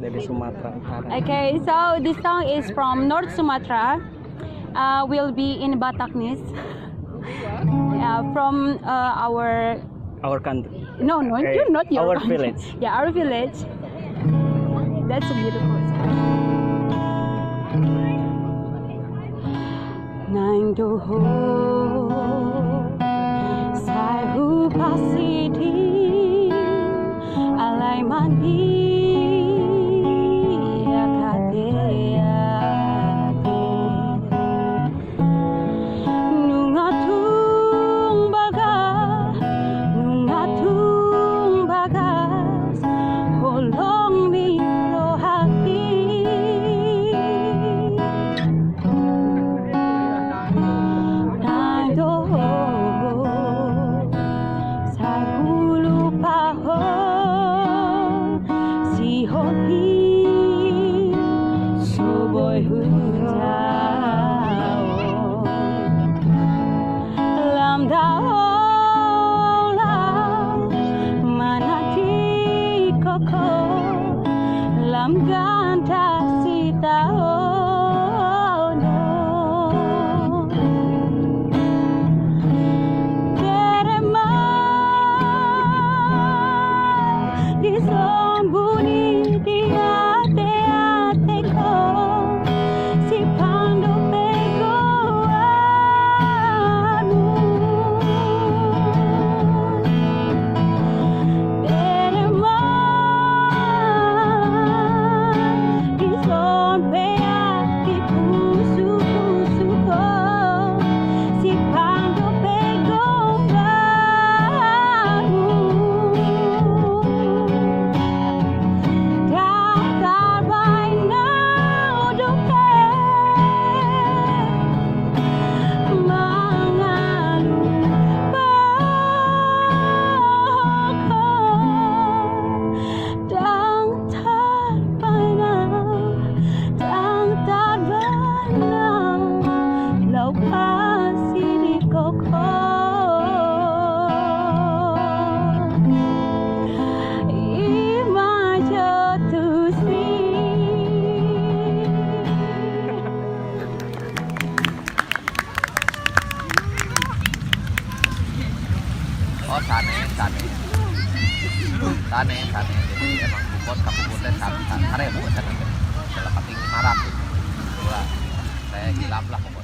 dari Sumatera. Okay, so this song is from North Sumatra. Will be in Bataknis. From Our country. No, you're not your our country. village. Yeah, our village. That's a beautiful song. Nang doho sai hu pasiti alai mandi akate nungatung bagas holong mi rohati Oh, sane. Jadi emang bubot kabubutnya sare buat sana. Dalam pating marap. Itulah saya hilap lah.